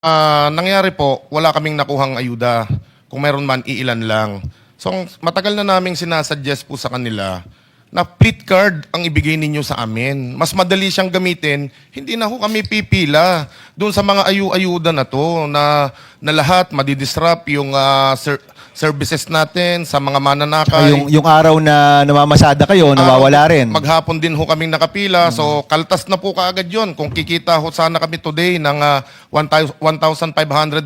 Nangyari po, wala kaming nakuhang ayuda. Kung meron man, iilan lang. So, matagal na naming sinasuggest po sa kanila na fleet card ang ibigay ninyo sa amin. Mas madali siyang gamitin, hindi na ho kami pipila doon sa mga ayuda na to na lahat madidisrupt yung services natin sa mga mananakay. Yung araw na namamasada kayo, nawawala rin. Maghapon din ho kaming nakapila. So, kaltas na po kaagad yun. Kung kikita ho sana kami today ng 1,500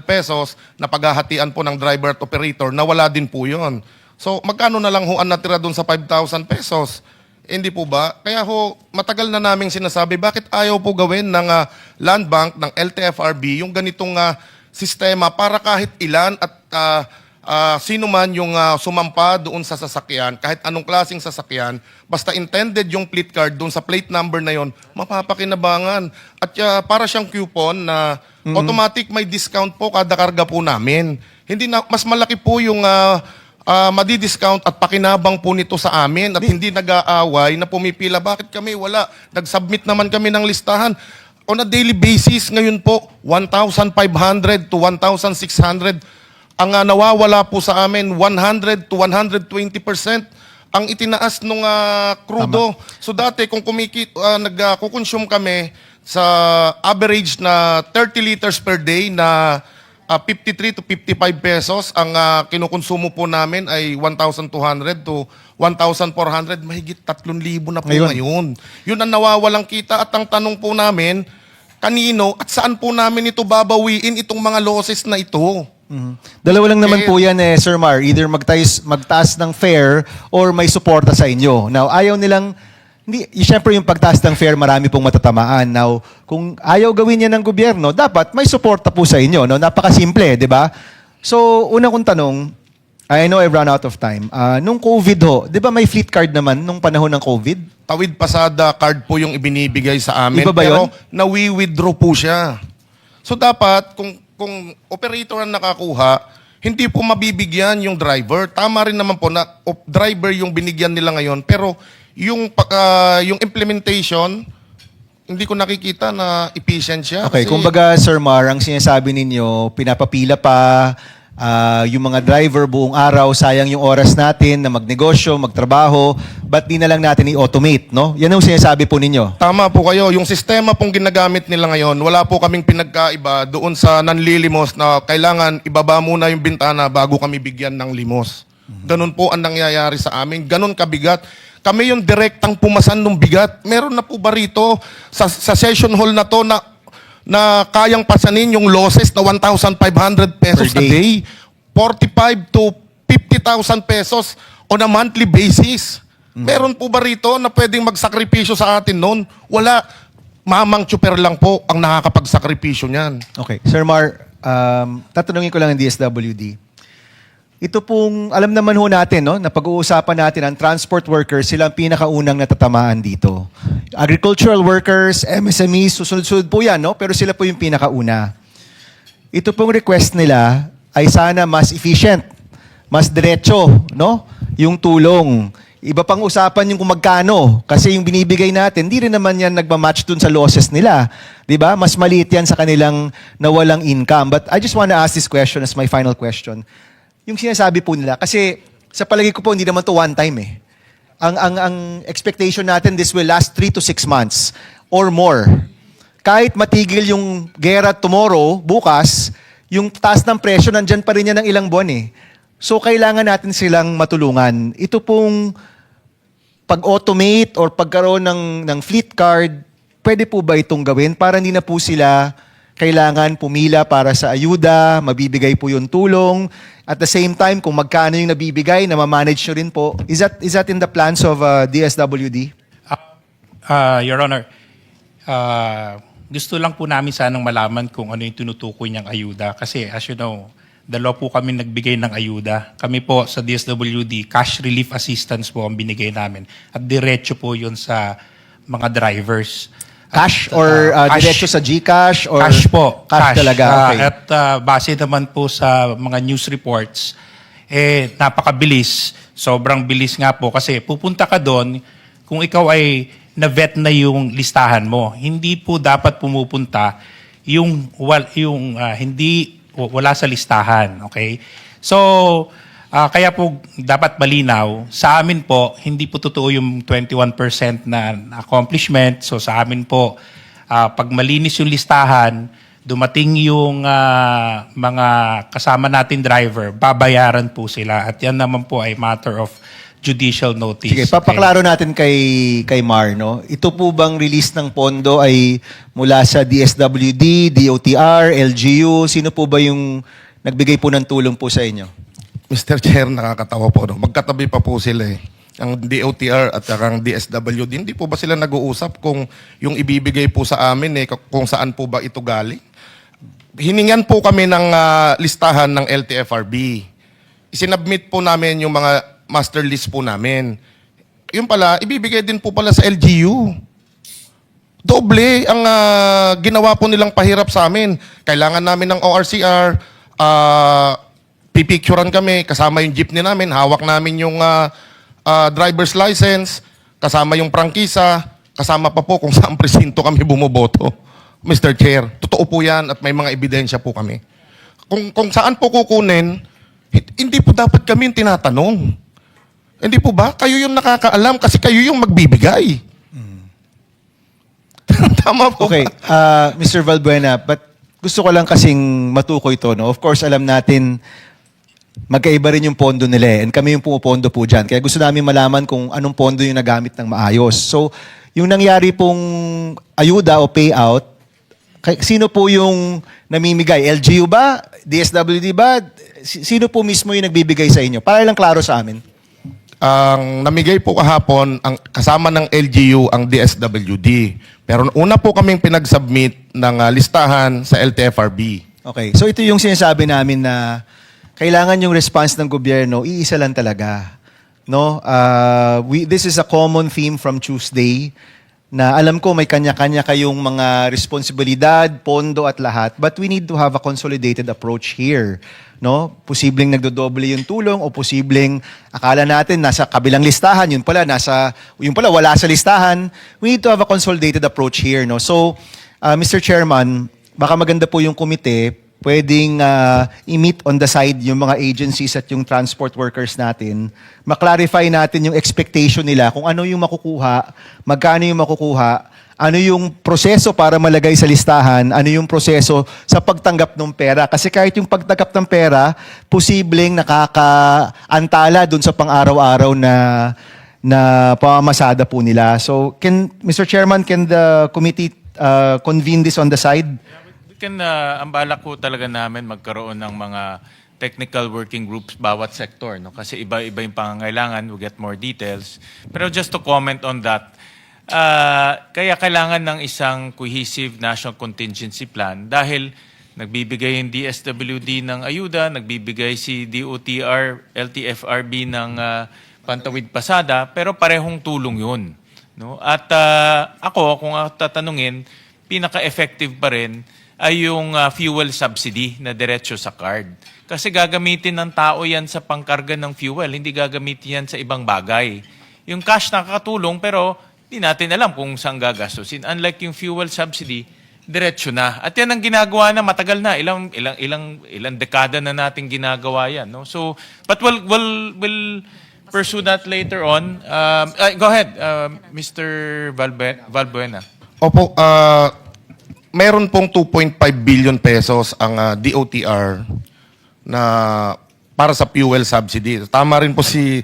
pesos na paghahatian po ng driver at operator, nawala din po yun. So, magkano na lang ho ang natira doon sa 5,000 pesos? Hindi po ba? Kaya ho, matagal na naming sinasabi, bakit ayaw po gawin ng Land Bank, ng LTFRB, yung ganitong sistema para kahit ilan at sino man yung sumampa doon sa sasakyan, kahit anong klaseng sasakyan, basta intended yung fleet card doon sa plate number na yon, mapapakinabangan. At para siyang coupon na automatic may discount po kada karga po namin. Hindi na, mas malaki po yung madi-discount at pakinabang po nito sa amin at hindi nag-aaway na pumipila. Bakit kami wala? Nag-submit naman kami ng listahan. On a daily basis, ngayon po, 1,500 to 1,600. Ang nawawala po sa amin, 100 to 120% ang itinaas nung krudo. So dati, kung nagkukonsume kami sa average na 30 liters per day na 53 to 55 pesos, ang kinukonsumo po namin ay 1,200 to 1,400, mahigit 3,000 na po ngayon. Yun ang nawawalang kita at ang tanong po namin, kanino at saan po namin ito babawiin itong mga losses na ito? Dalawa lang naman po yan Sir Mar. Either magtaas ng fare or may suporta sa inyo. Now, ayaw nilang, siyempre yung pagtaas ng fare, marami pong matatamaan. Now, kung ayaw gawin yan ng gobyerno, dapat may suporta po sa inyo. No? Napakasimple, di ba? So, una kong tanong, I know I've run out of time. Nung COVID ho, di ba may fleet card naman nung panahon ng COVID? Tawid pasada card po yung ibinibigay sa amin. Iba ba pero yun? nawi-withdraw po siya. So dapat, kung operator ang nakakuha, hindi po mabibigyan yung driver. Tama rin naman po na driver yung binigyan nila ngayon. Pero yung implementation, hindi ko nakikita na efficient siya. Okay, kasi kumbaga Sir Mar, ang sinasabi ninyo, pinapapila pa, yung mga driver buong araw, sayang yung oras natin na magnegosyo, magtrabaho, ba't di na lang natin i-automate, no? Yan ang sinasabi po ninyo. Tama po kayo. Yung sistema pong ginagamit nila ngayon, wala po kaming pinagkaiba doon sa nanlilimos na kailangan ibaba muna yung bintana bago kami bigyan ng limos. Ganun po ang nangyayari sa amin. Ganun kabigat. Kami yung direktang pumasan ng bigat. Meron na po ba rito sa session hall na to na kayang pasanin yung losses na 1,500 pesos a day, 45 to 50,000 pesos on a monthly basis. Meron po ba rito na pwedeng magsakripisyo sa atin noon? Wala. Mamang tsuper lang po ang nakakapagsakripisyo niyan. Okay. Sir Mar, tatanungin ko lang ang DSWD. Ito pong, alam naman ho natin, no, na pag-uusapan natin ang transport workers, sila ang pinakaunang natatamaan dito. Agricultural workers, MSMEs, susunod-sunod po yan, no? Pero sila po yung pinakauna. Ito pong request nila ay sana mas efficient, mas diretso, no? Yung tulong. Iba pang usapan yung kung magkano. Kasi yung binibigay natin, hindi rin naman yan nagmamatch dun sa losses nila. Diba? Mas maliit yan sa kanilang nawalang income. But I just want to ask this question as my final question. Yung sinasabi po nila, kasi sa palagi ko po, hindi naman to one time eh. Ang expectation natin, this will last 3 to 6 months or more. Kahit matigil yung gera tomorrow, bukas, yung taas ng presyo, nandyan pa rin yan ng ilang buwan eh. So, kailangan natin silang matulungan. Ito pong pag-automate or pagkaroon ng fleet card, pwede po ba itong gawin para hindi na po sila kailangan pumila para sa ayuda, mabibigay po yung tulong. At the same time, kung magkano yung nabibigay, na ma-manage nyo rin po. Is that in the plans of DSWD? Your Honor, gusto lang po namin sanang malaman kung ano yung tinutukoy niyang ayuda. Kasi as you know, dalawa po kami nagbigay ng ayuda. Kami po sa DSWD, cash relief assistance po ang binigay namin. At diretso po yun sa mga drivers. Cash or diretso sa GCash? Or Cash po. Cash talaga, okay. At base naman po sa mga news reports, napakabilis. Sobrang bilis nga po. Kasi pupunta ka doon, kung ikaw ay na-vet na yung listahan mo, hindi po dapat pumupunta wala sa listahan, okay? So, kaya po dapat malinaw, sa amin po, hindi po totoo yung 21% na accomplishment. So sa amin po, pag malinis yung listahan, dumating yung mga kasama natin driver, babayaran po sila. At yan naman po ay matter of judicial notice. Sige, papaklaro natin kay Mar, no? Ito po bang release ng pondo ay mula sa DSWD, DOTR, LGU? Sino po ba yung nagbigay po ng tulong po sa inyo? Mr. Chair, nakakatawa po. No? Magkatabi pa po sila eh. Ang DOTR at ang DSWD, hindi po ba sila nag-uusap kung yung ibibigay po sa amin eh, kung saan po ba ito galing? Hiningan po kami ng listahan ng LTFRB. Isinabmit po namin yung mga master list po namin. Yung pala, ibibigay din po pala sa LGU. Doble ang ginawa po nilang pahirap sa amin. Kailangan namin ng ORCR, pipicturean kami, kasama yung jeepney namin, hawak namin yung driver's license, kasama yung prangkisa, kasama pa po kung saan presinto kami bumoboto. Mr. Chair, totoo po yan at may mga ebidensya po kami. Kung saan po kukunin, hindi po dapat kami yung tinatanong. Hindi po ba? Kayo yung nakakaalam kasi kayo yung magbibigay. Tama po. Okay, Mr. Valbuena, but gusto ko lang kasing matukoy ito, no? Of course, alam natin magkaiba rin yung pondo nila eh. And kami yung pumupondo po dyan. Kaya gusto namin malaman kung anong pondo yung nagamit ng maayos. So, yung nangyari pong ayuda o payout, sino po yung namimigay? LGU ba? DSWD ba? Sino po mismo yung nagbibigay sa inyo? Para lang klaro sa amin. Ang namigay po kahapon, ang kasama ng LGU, ang DSWD. Pero una po kaming pinag-submit ng listahan sa LTFRB. Okay. So ito yung sinasabi namin na kailangan yung response ng gobyerno, iisa lang talaga. No? This is a common theme from Tuesday na alam ko may kanya-kanya kayong mga responsibilidad, pondo at lahat, but we need to have a consolidated approach here. No? Posibleng nagdodoble yung tulong o posibleng akala natin nasa kabilang listahan, yun pala wala sa listahan. We need to have a consolidated approach here. No? So, Mr. Chairman, baka maganda po yung komite, pwedeng i-meet on the side yung mga agencies at yung transport workers natin, maklarify natin yung expectation nila kung ano yung makukuha, magkano yung makukuha, ano yung proseso para malagay sa listahan, ano yung proseso sa pagtanggap ng pera. Kasi kahit yung pagtanggap ng pera, posibleng nakakaantala dun sa pang-araw-araw na pamamasada po nila. So, Mr. Chairman, can the committee convene this on the side? Ang balak po talaga namin magkaroon ng mga technical working groups bawat sector, no? Kasi iba-iba yung pangangailangan, we'll get more details. Pero just to comment on that, kaya kailangan ng isang cohesive national contingency plan dahil nagbibigay yung DSWD ng ayuda, nagbibigay si DOTR, LTFRB ng pantawid pasada, pero parehong tulong yun. No? At ako, kung tatanungin, pinaka-effective pa rin ay yung fuel subsidy na diretso sa card. Kasi gagamitin ng tao yan sa pangkarga ng fuel, hindi gagamitin yan sa ibang bagay. Yung cash nakakatulong pero hindi natin alam kung saan gagastusin. Unlike yung fuel subsidy, diretso na. At yan ang ginagawa na matagal na, ilang dekada na natin ginagawa yan. No? So, but we'll pursue that later on. Go ahead, Mr. Valbuena. Opo, meron pong 2.5 billion pesos ang DOTR na para sa fuel subsidy. Tama rin po si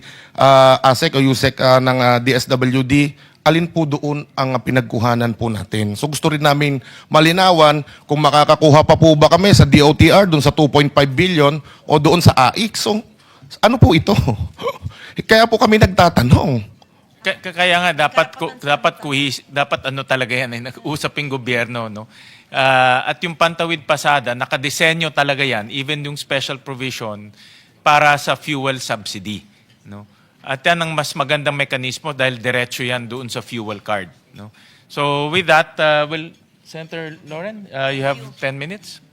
ASEC o USEC ng DSWD. Alin po doon ang pinagkuhanan po natin. So gusto rin namin malinawan kung makakakuha pa po ba kami sa DOTR doon sa 2.5 billion o doon sa AIC. So ano po ito? Kaya po kami nagtatanong. Kaya nga dapat ano talaga yan eh, nag-usap yung gobyerno, no. At yung pantawid pasada nakadesenyo talaga yan, even yung special provision para sa fuel subsidy, no. At yan ang mas magandang mekanismo dahil diretso yan doon sa fuel card, no. So with that, Senator Lauren, you have 10 minutes.